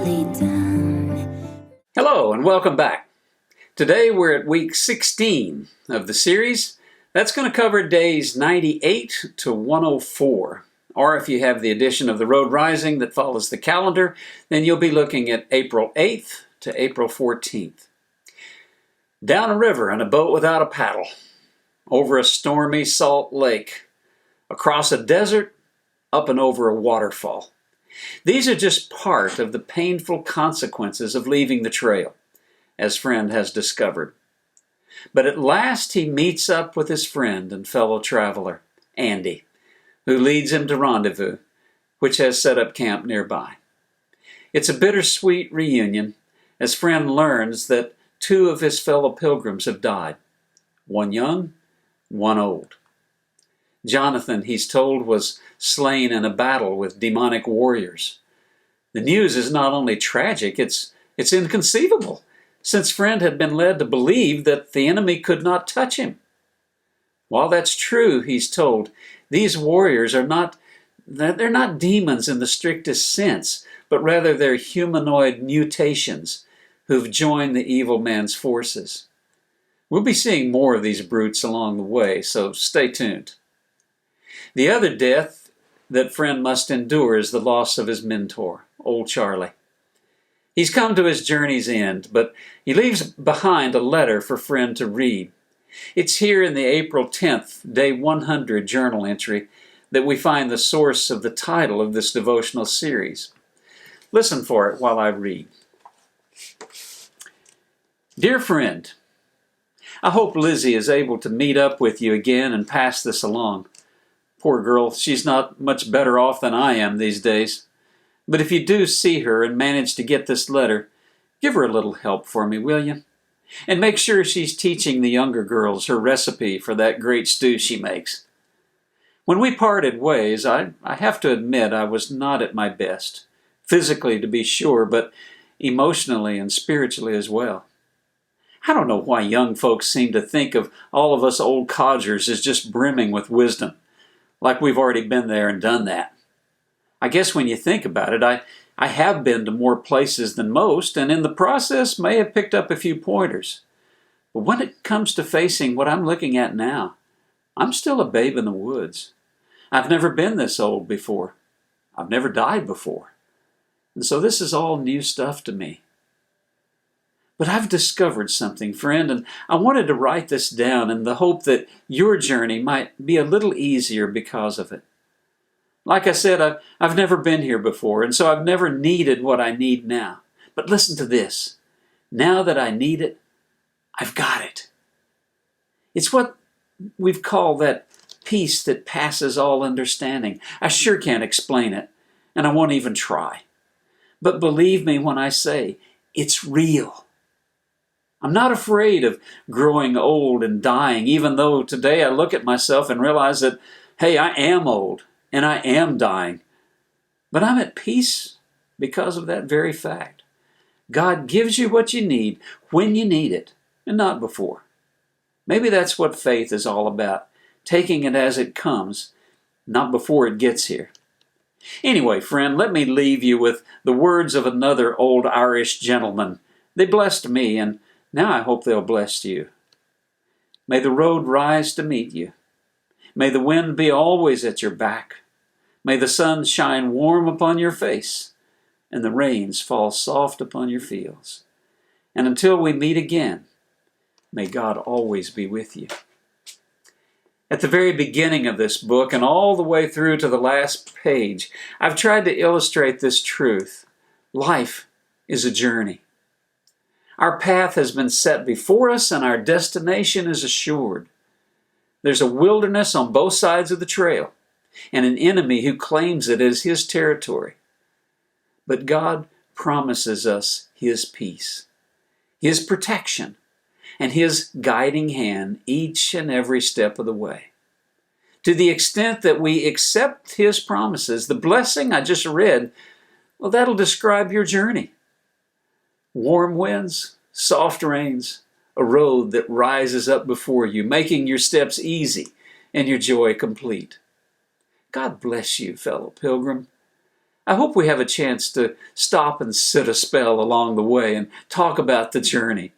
gently down. Hello and welcome back. Today we're at week 16 of the series. That's going to cover days 98 to 104. Or if you have the edition of The Road Rising that follows the calendar, then you'll be looking at April 8th to April 14th. Down a river in a boat without a paddle, over a stormy salt lake, across a desert, up and over a waterfall. These are just part of the painful consequences of leaving the trail, as Friend has discovered. But at last he meets up with his friend and fellow traveler, Andy, who leads him to Rendezvous, which has set up camp nearby. It's a bittersweet reunion as Friend learns that 2 of his fellow pilgrims have died, one young, one old. Jonathan, he's told, was slain in a battle with demonic warriors. The news is not only tragic, it's inconceivable, since Friend had been led to believe that the enemy could not touch him. While that's true, he's told, these warriors they're not demons in the strictest sense, but rather they're humanoid mutations who've joined the evil man's forces. We'll be seeing more of these brutes along the way, so stay tuned. The other death that Friend must endure is the loss of his mentor, old Charlie. He's come to his journey's end, but he leaves behind a letter for Friend to read. It's here in the April 10th, day 100 journal entry that we find the source of the title of this devotional series. Listen for it while I read. Dear Friend, I hope Lizzie is able to meet up with you again and pass this along. Poor girl, she's not much better off than I am these days. But if you do see her and manage to get this letter, give her a little help for me, will you? And make sure she's teaching the younger girls her recipe for that great stew she makes. When we parted ways, I have to admit I was not at my best. Physically, to be sure, but emotionally and spiritually as well. I don't know why young folks seem to think of all of us old codgers as just brimming with wisdom, like we've already been there and done that. I guess when you think about it, I have been to more places than most, and in the process may have picked up a few pointers. But when it comes to facing what I'm looking at now, I'm still a babe in the woods. I've never been this old before. I've never died before. And so this is all new stuff to me. But I've discovered something, friend, and I wanted to write this down in the hope that your journey might be a little easier because of it. Like I said, I've never been here before, and so I've never needed what I need now. But listen to this. Now that I need it, I've got it. It's what we've called that peace that passes all understanding. I sure can't explain it, and I won't even try. But believe me when I say, it's real. I'm not afraid of growing old and dying, even though today I look at myself and realize that, hey, I am old and I am dying. But I'm at peace because of that very fact. God gives you what you need when you need it, and not before. Maybe that's what faith is all about, taking it as it comes, not before it gets here. Anyway, friend, let me leave you with the words of another old Irish gentleman. They blessed me, and now I hope they'll bless you. May the road rise to meet you. May the wind be always at your back. May the sun shine warm upon your face, and the rains fall soft upon your fields. And until we meet again, may God always be with you. At the very beginning of this book, and all the way through to the last page, I've tried to illustrate this truth. Life is a journey. Our path has been set before us, and our destination is assured. There's a wilderness on both sides of the trail, and an enemy who claims it as his territory. But God promises us his peace, his protection, and his guiding hand each and every step of the way. To the extent that we accept his promises, the blessing I just read, well, that'll describe your journey. Warm winds, soft rains, a road that rises up before you, making your steps easy and your joy complete. God bless you, fellow pilgrim. I hope we have a chance to stop and sit a spell along the way and talk about the journey.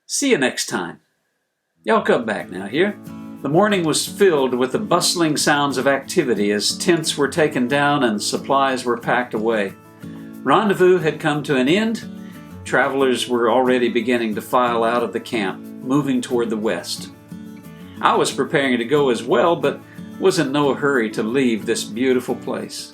See you next time. Y'all come back now, here. The morning was filled with the bustling sounds of activity as tents were taken down and supplies were packed away. Rendezvous had come to an end. Travelers were already beginning to file out of the camp, moving toward the west. I was preparing to go as well, but was in no hurry to leave this beautiful place.